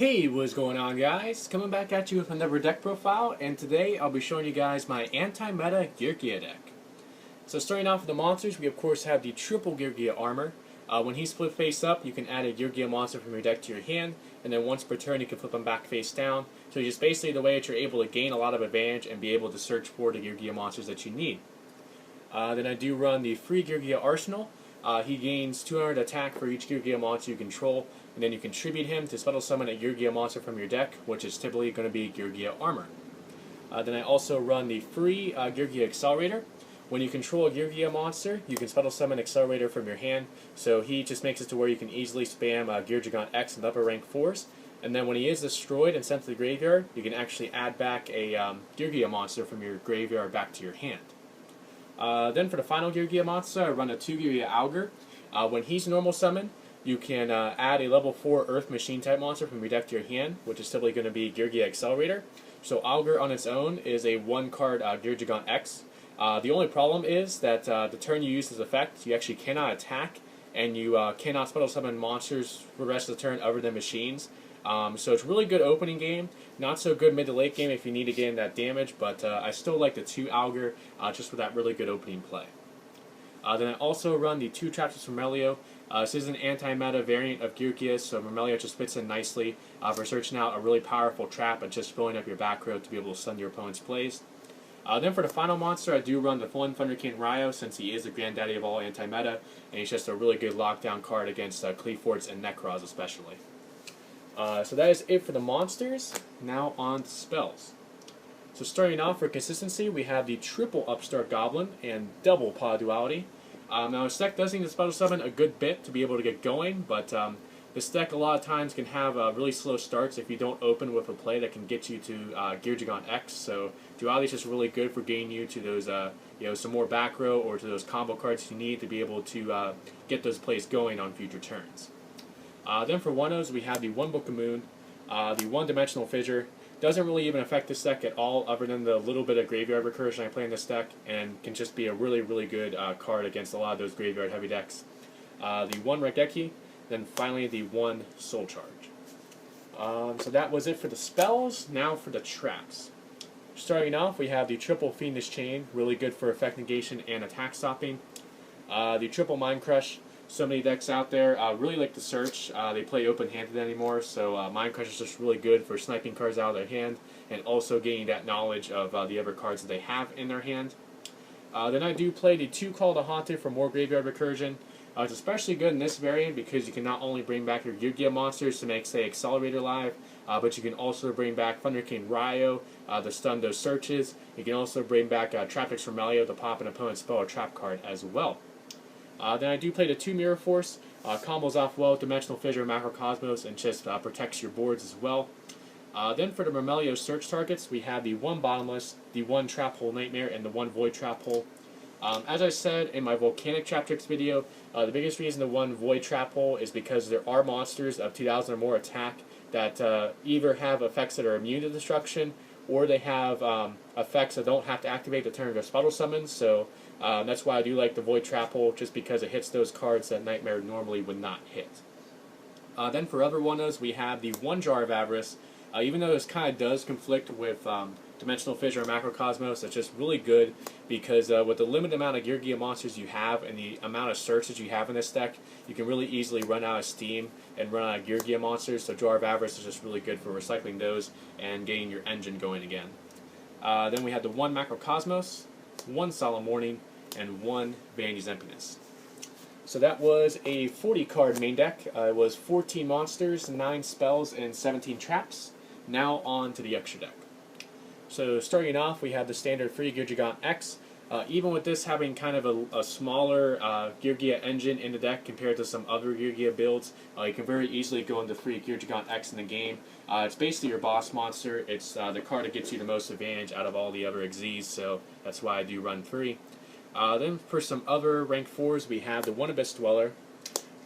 Hey, what's going on, guys? Coming back at you with another deck profile, and today I'll be showing you guys my anti-meta Geargia deck. So starting off with the monsters, we of course have the triple Geargia armor. When he's split face up, you can add a Geargia monster from your deck to your hand, and then once per turn you can flip them back face down. So just basically the way that you're able to gain a lot of advantage and be able to search for the Geargia monsters that you need. Then I do run the free Geargia arsenal. He gains 200 attack for each Geargia monster you control, and then you contribute him to special summon a Geargia monster from your deck, which is typically going to be Geargia armor. Then I also run the free Geargia accelerator. When you control a Geargia monster, you can special summon accelerator from your hand, so he just makes it to where you can easily spam Geargia X and upper rank 4s. And then when he is destroyed and sent to the graveyard, you can actually add back a Geargia monster from your graveyard back to your hand. Then for the final Geargia monster, I run a 2 Geargia Augur. When he's normal summon, you can add a level 4 Earth Machine type monster from your deck to your hand, which is typically going to be Geargia Accelerator. So Augur on its own is a 1-card Geargia X. The only problem is that the turn you use this effect, you actually cannot attack, and you cannot special summon monsters for the rest of the turn other than machines. So it's a really good opening game, not so good mid to late game if you need to gain that damage, but I still like the 2 Augur just for that really good opening play. Then I also run the 2 Traps from Mermelio. This is an anti-meta variant of Geargia, so Mermelio just fits in nicely for searching out a really powerful trap and just filling up your back row to be able to stun your opponent's plays. Then for the final monster, I do run the Full Thunderking Ryo, since he is the granddaddy of all anti-meta, and he's just a really good lockdown card against Cleaforts and Necros especially. So that is it for the monsters. Now on to spells. So starting off for consistency, we have the triple Upstart Goblin and double Pod Duality. Now this deck does need to special summon a good bit to be able to get going, but this deck a lot of times can have really slow starts if you don't open with a play that can get you to Geargia X. So Duality is just really good for getting you to those some more back row or to those combo cards you need to be able to get those plays going on future turns. Then for 1-0s, we have the 1 Book of Moon, the 1-dimensional Fissure. Doesn't really even affect this deck at all, other than the little bit of graveyard recursion I play in this deck, and can just be a really, really good card against a lot of those graveyard heavy decks. The 1 Regeki, then finally the 1 Soul Charge. So that was it for the spells. Now for the traps. Starting off, we have the triple Fiendish Chain, really good for effect negation and attack stopping. The triple Mind Crush. So many decks out there really like to search. They play open-handed anymore, so Mind Crush is just really good for sniping cards out of their hand and also gaining that knowledge of the other cards that they have in their hand. Then I do play the 2 Call the Haunted for more graveyard recursion. It's especially good in this variant because you can not only bring back your Geargia monsters to make, say, Accelerator live, but you can also bring back Thunderking Ryo to stun those searches. You can also bring back Traptrix from Melio to pop an opponent's spell or trap card as well. Then I do play the 2 Mirror Force, combos off well with Dimensional Fissure and Macrocosmos, and just protects your boards as well. Then for the Mermelio search targets, we have the 1 Bottomless, the 1 Trap Hole Nightmare, and the 1 Void Trap Hole. As I said in my Volcanic Traptrix video, the biggest reason the 1 Void Trap Hole is because there are monsters of 2000 or more attack that either have effects that are immune to destruction, or they have effects that don't have to activate the turn of their special summons, so that's why I do like the Void Trap Hole, just because it hits those cards that Nightmare normally would not hit. Then for other 1-0s, we have the 1 Jar of Avarice. Even though this kind of does conflict with Dimensional Fissure and Macrocosmos, it's just really good because with the limited amount of Geargia monsters you have and the amount of searches you have in this deck, you can really easily run out of steam and run out of Geargia monsters, so Jar of Avarice is just really good for recycling those and getting your engine going again. Then we have the 1 Macrocosmos, 1 Solemn Warning, and 1 Vanity's Emptiness. So that was a 40-card main deck. It was 14 monsters, 9 spells, and 17 traps. Now on to the extra deck. So starting off, we have the standard free Geargia X. Even with this having kind of a smaller Geargia engine in the deck compared to some other Geargia builds, you can very easily go into free Geargia X in the game. It's basically your boss monster. It's the card that gets you the most advantage out of all the other XZs, so that's why I do run 3. Then for some other rank 4s, we have the 1 Abyss Dweller,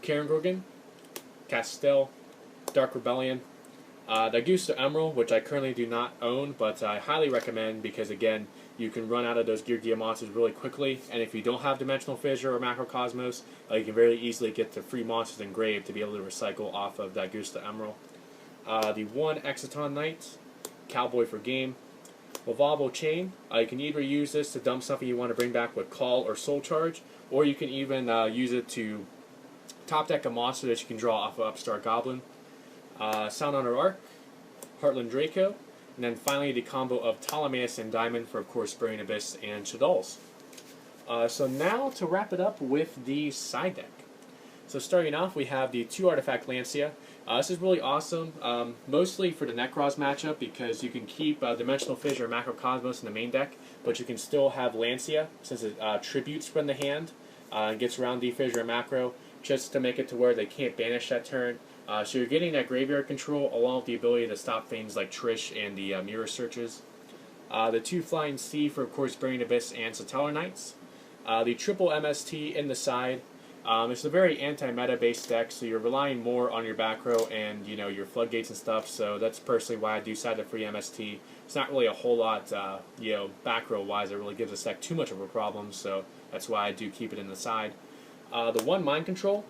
Cairngorgon, Castell, Dark Rebellion, the Augusta Emerald, which I currently do not own, but I highly recommend because, again, you can run out of those Geargia monsters really quickly, and if you don't have Dimensional Fissure or Macrocosmos, you can very easily get to free monsters engraved to be able to recycle off of the Augusta Emerald. the 1 Exciton Knight, Cowboy for game. Lavabo Chain, you can either use this to dump something you want to bring back with Call or Soul Charge, or you can even use it to top deck a monster that you can draw off of Upstart Goblin. Sound Honor Arc, Heartland Draco, and then finally the combo of Ptolemaeus and Diamond for, of course, Burning Abyss and Shaddolls. So now to wrap it up with the side deck. So starting off, we have the 2 Artifact Lancia. This is really awesome, mostly for the Necros matchup, because you can keep Dimensional Fissure or Macrocosmos in the main deck, but you can still have Lancia, since it tributes from the hand, and gets around Defissure and Macro, just to make it to where they can't banish that turn. So you're getting that graveyard control, along with the ability to stop things like Trish and the Mirror Searches. The 2 Flying Sea for, of course, Burning Abyss and Satellar Knights. The triple MST in the side. It's a very anti-meta based deck, so you're relying more on your back row and your floodgates and stuff. So that's personally why I do side the free MST. It's not really a whole lot, back row wise. It really gives this deck too much of a problem. So that's why I do keep it in the side. The 1 Mind Control.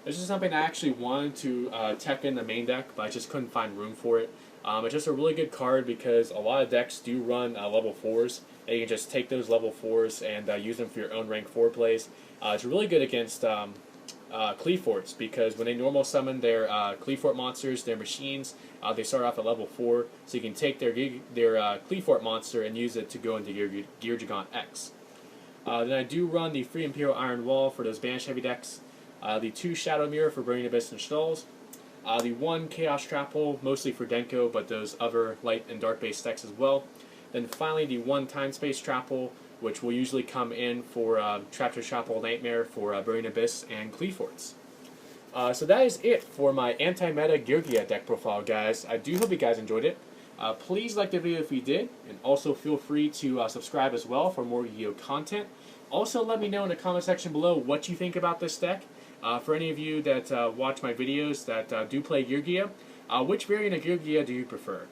This is something I actually wanted to tech in the main deck, but I just couldn't find room for it. It's just a really good card because a lot of decks do run level 4s, and you can just take those level 4s and use them for your own rank 4 plays. It's really good against Cleaforts, because when they normal summon their Cleafort monsters, their machines, they start off at level 4, so you can take their Cleafort monster and use it to go into Geargia X. Then I do run the free Imperial Iron Wall for those Banish heavy decks, the 2 Shadow Mirror for Burning Abyss and Shaddolls, the 1 Chaos Trap Hole, mostly for Denko, but those other light and dark based decks as well. Then finally the 1 Time Space Trap Hole, which will usually come in for Traptor Trap Hole Nightmare for Burning Abyss and Cleaforts. So that is it for my anti-meta Geargia deck profile, guys. I do hope you guys enjoyed it. Please like the video if you did, and also feel free to subscribe as well for more Yu-Gi-Oh content. Also, let me know in the comment section below what you think about this deck. For any of you that watch my videos that do play Geargia, which variant of Geargia do you prefer?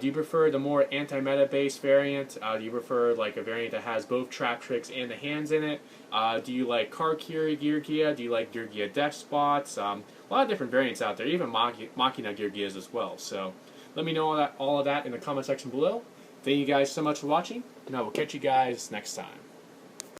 Do you prefer the more anti-meta based variant? Do you prefer like a variant that has both Trap Tricks and the hands in it? Do you like Card Carry Geargia? Do you like Geargia Death Spots? A lot of different variants out there, even Machina Geargias as well. So let me know all of that in the comment section below. Thank you guys so much for watching, and I will catch you guys next time.